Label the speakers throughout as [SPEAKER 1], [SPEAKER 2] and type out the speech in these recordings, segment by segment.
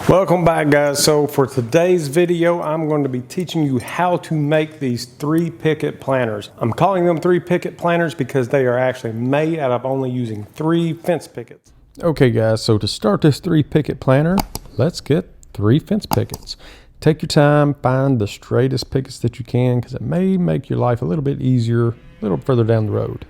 [SPEAKER 1] Welcome back, guys. So for today's video, I'm going to be teaching you how to make these 3 picket planters. I'm calling them 3 picket planters because they are actually made out of only using 3 fence pickets. Okay guys, so to start this 3 picket planter, let's get 3 fence pickets. Take your time, find the straightest pickets that you can because it may make your life a little bit easier a little further down the road.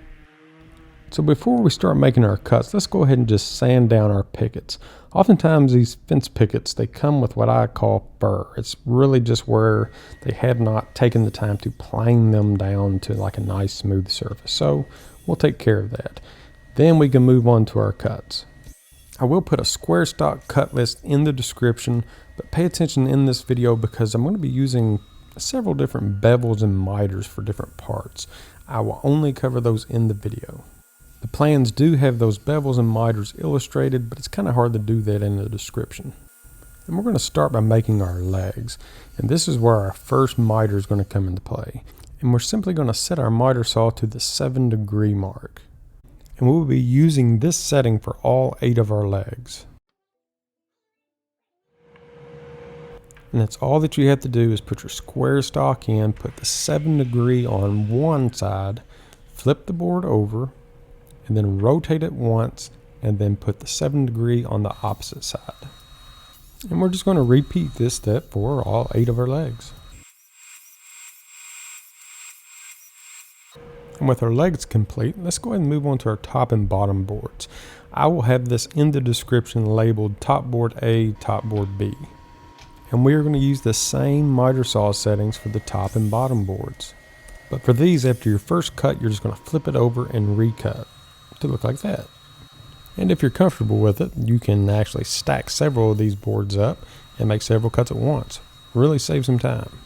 [SPEAKER 1] So before we start making our cuts, let's go ahead and just sand down our pickets. Oftentimes these fence pickets, they come with what I call fur. It's really just where they have not taken the time to plane them down to like a nice smooth surface. So we'll take care of that. Then we can move on to our cuts. I will put a square stock cut list in the description, but pay attention in this video because I'm going to be using several different bevels and miters for different parts. I will only cover those in the video. The plans do have those bevels and miters illustrated, but it's kind of hard to do that in the description. And we're going to start by making our legs. And this is where our first miter is going to come into play. And we're simply going to set our miter saw to the 7-degree mark. And we'll be using this setting for all 8 of our legs. And that's all that you have to do is put your square stock in, put the 7-degree on one side, flip the board over, and then rotate it once, and then put the 7-degree on the opposite side. And we're just going to repeat this step for all 8 of our legs. And with our legs complete, let's go ahead and move on to our top and bottom boards. I will have this in the description labeled top board A, top board B. And we are going to use the same miter saw settings for the top and bottom boards. But for these, after your first cut, you're just going to flip it over and recut to look like that. And if you're comfortable with it, you can actually stack several of these boards up and make several cuts at once. Really save some time.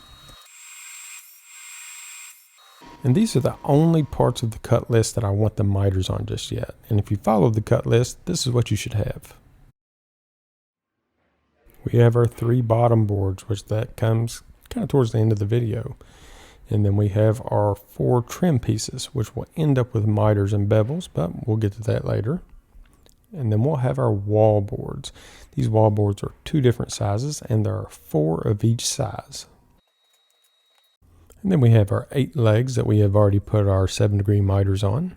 [SPEAKER 1] And these are the only parts of the cut list that I want the miters on just yet. And if you follow the cut list, this is what you should have. We have our 3 bottom boards, which that comes kind of towards the end of the video. And then we have our 4 trim pieces, which will end up with miters and bevels, but we'll get to that later. And then we'll have our wall boards. These wall boards are 2 different sizes, and there are 4 of each size. And then we have our 8 legs that we have already put our 7-degree miters on.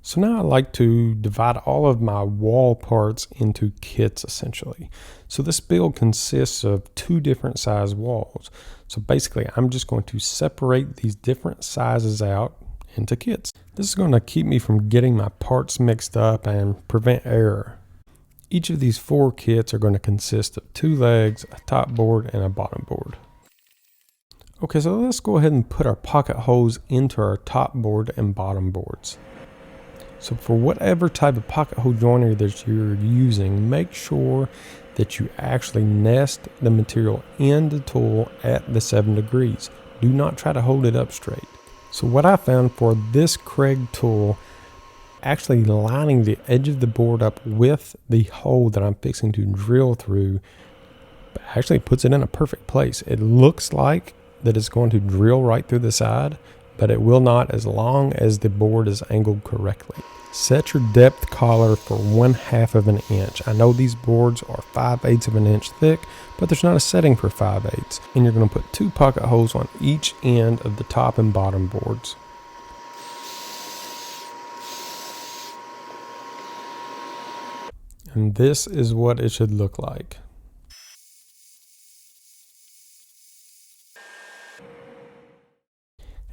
[SPEAKER 1] So now I like to divide all of my wall parts into kits essentially. So this build consists of 2 different size walls. So basically I'm just going to separate these different sizes out into kits. This is going to keep me from getting my parts mixed up and prevent error. Each of these 4 kits are going to consist of 2 legs, a top board, and a bottom board. Okay, so let's go ahead and put our pocket holes into our top board and bottom boards. So for whatever type of pocket hole joinery that you're using, make sure that you actually nest the material in the tool at the 7 degrees. Do not try to hold it up straight. So what I found for this Craig tool, actually lining the edge of the board up with the hole that I'm fixing to drill through, actually puts it in a perfect place. It looks like that it's going to drill right through the side, but it will not as long as the board is angled correctly. Set your depth collar for 1/2 of an inch. I know these boards are 5/8 of an inch thick, but there's not a setting for 5/8. And you're going to put 2 pocket holes on each end of the top and bottom boards. And this is what it should look like.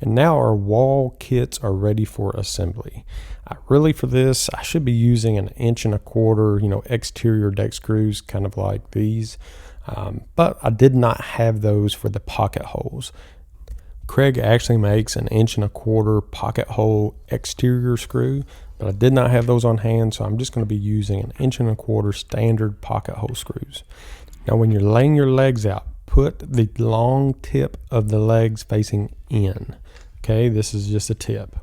[SPEAKER 1] And now our wall kits are ready for assembly. For this, I should be using an 1.25 inch, exterior deck screws, kind of like these. But I did not have those for the pocket holes. Craig actually makes an 1.25 inch pocket hole exterior screw, but I did not have those on hand, so I'm just going to be using an 1.25 inch standard pocket hole screws. Now when you're laying your legs out, put the long tip of the legs facing in. Okay, this is just a tip.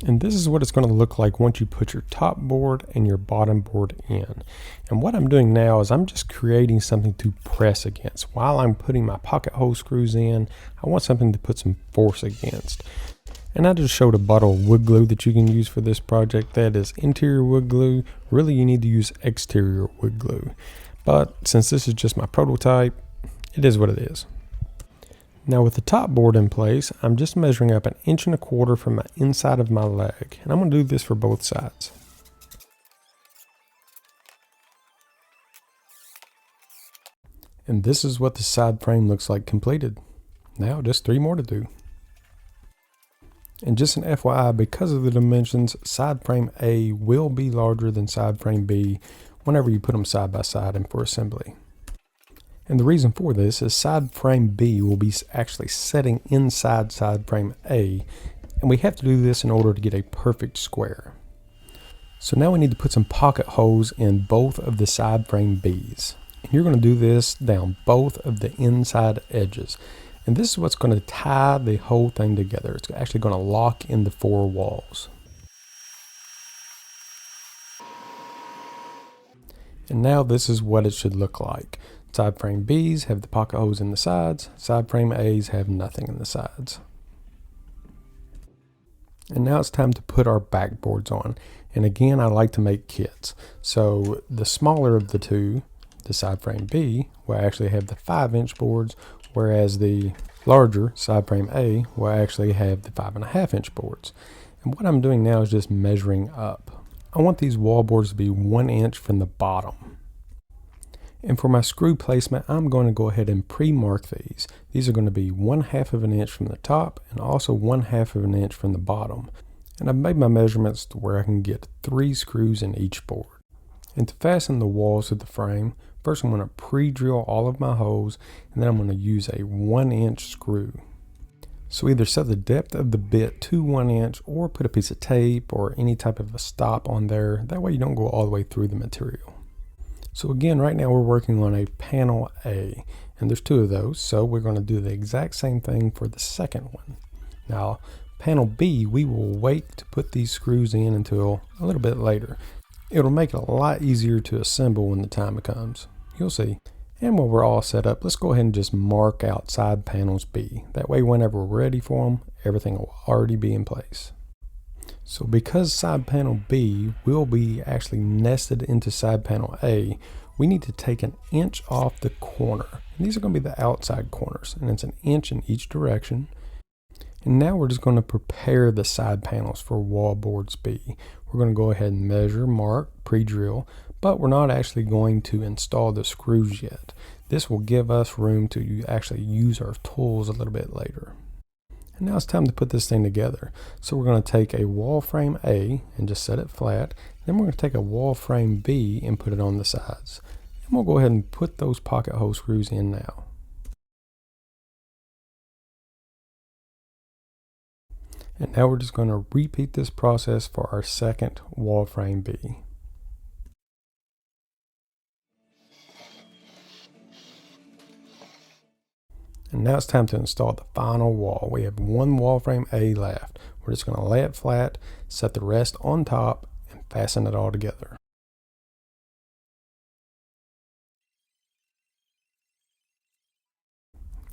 [SPEAKER 1] And this is what it's going to look like once you put your top board and your bottom board in. And what I'm doing now is I'm just creating something to press against. While I'm putting my pocket hole screws in, I want something to put some force against. And I just showed a bottle of wood glue that you can use for this project. That is interior wood glue. Really, you need to use exterior wood glue. But since this is just my prototype, it is what it is. Now with the top board in place, I'm just measuring up 1.25 inches from the inside of my leg. And I'm going to do this for both sides. And this is what the side frame looks like completed. Now just 3 more to do. And just an FYI, because of the dimensions, side frame A will be larger than side frame B whenever you put them side by side and for assembly. And the reason for this is side frame B will be actually setting inside side frame A, and we have to do this in order to get a perfect square. So now we need to put some pocket holes in both of the side frame Bs. And you're going to do this down both of the inside edges. And this is what's going to tie the whole thing together. It's actually going to lock in the 4 walls. And now this is what it should look like. Side frame Bs have the pocket holes in the sides. Side frame As have nothing in the sides. And now it's time to put our backboards on. And again, I like to make kits. So the smaller of the two, the side frame B, will actually have the 5-inch boards, whereas the larger side frame A will actually have the 5.5-inch boards. And what I'm doing now is just measuring up. I want these wall boards to be 1 inch from the bottom. And for my screw placement, I'm going to go ahead and pre-mark these. These are going to be 1/2 inch from the top and also 1/2 inch from the bottom. And I've made my measurements to where I can get 3 screws in each board. And to fasten the walls of the frame, first I'm going to pre-drill all of my holes, and then I'm going to use a 1-inch screw. So either set the depth of the bit to 1 inch or put a piece of tape or any type of a stop on there. That way you don't go all the way through the material. So again, right now we're working on a panel A, and there's 2 of those. So we're going to do the exact same thing for the second one. Now, panel B, we will wait to put these screws in until a little bit later. It'll make it a lot easier to assemble when the time comes. You'll see. And when we're all set up, let's go ahead and just mark out side panels B. That way, whenever we're ready for them, everything will already be in place. So because side panel B will be actually nested into side panel A, we need to take 1 inch off the corner. And these are going to be the outside corners, and it's 1 inch in each direction. And now we're just going to prepare the side panels for wall boards B. We're going to go ahead and measure, mark, pre-drill, but we're not actually going to install the screws yet. This will give us room to actually use our tools a little bit later. And now it's time to put this thing together. So we're going to take a wall frame A and just set it flat. Then we're going to take a wall frame B and put it on the sides. And we'll go ahead and put those pocket hole screws in now. And now we're just going to repeat this process for our second wall frame B. And now it's time to install the final wall. We have 1 wall frame A left. We're just going to lay it flat, set the rest on top, and fasten it all together.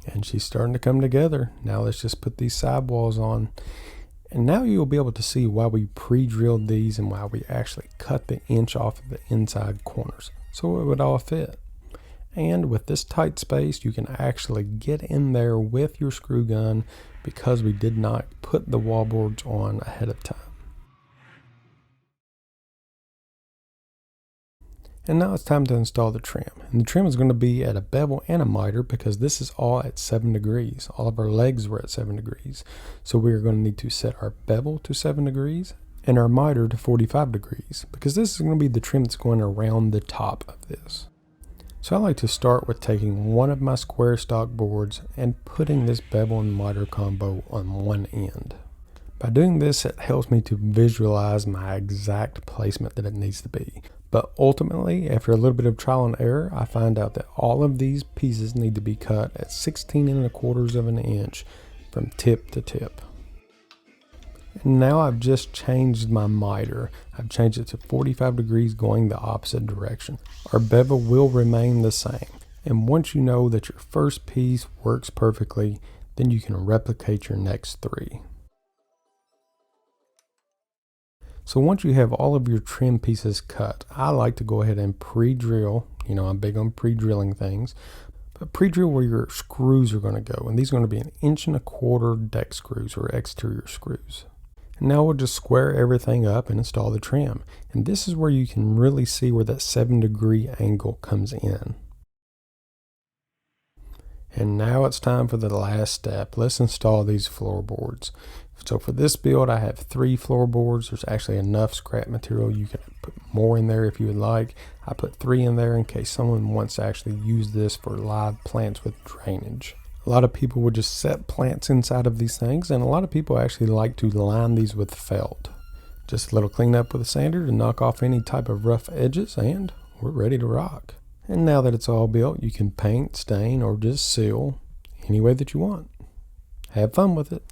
[SPEAKER 1] And she's starting to come together. Now let's just put these side walls on. And now you'll be able to see why we pre-drilled these and why we actually cut the inch off of the inside corners, so it would all fit. And with this tight space, you can actually get in there with your screw gun because we did not put the wall boards on ahead of time. And now it's time to install the trim. And the trim is going to be at a bevel and a miter because this is all at 7 degrees. All of our legs were at 7 degrees. So we're going to need to set our bevel to 7 degrees and our miter to 45 degrees because this is going to be the trim that's going around the top of this. So I like to start with taking one of my square stock boards and putting this bevel and miter combo on one end. By doing this, it helps me to visualize my exact placement that it needs to be. But ultimately, after a little bit of trial and error, I find out that all of these pieces need to be cut at 16.25 inches from tip to tip. And now I've just changed my miter. I've changed it to 45 degrees going the opposite direction. Our bevel will remain the same. And once you know that your first piece works perfectly, then you can replicate your next 3. So once you have all of your trim pieces cut, I like to go ahead and pre-drill. You know, I'm big on pre-drilling things. But pre-drill where your screws are going to go. And these are going to be 1.25 inch deck screws or exterior screws. And now we'll just square everything up and install the trim. And this is where you can really see where that 7-degree angle comes in. And now it's time for the last step. Let's install these floorboards. So for this build, I have 3 floorboards. There's actually enough scrap material. You can put more in there if you would like. I put 3 in there in case someone wants to actually use this for live plants with drainage. A lot of people would just set plants inside of these things, and a lot of people actually like to line these with felt. Just a little cleanup with a sander to knock off any type of rough edges, and we're ready to rock. And now that it's all built, you can paint, stain, or just seal any way that you want. Have fun with it.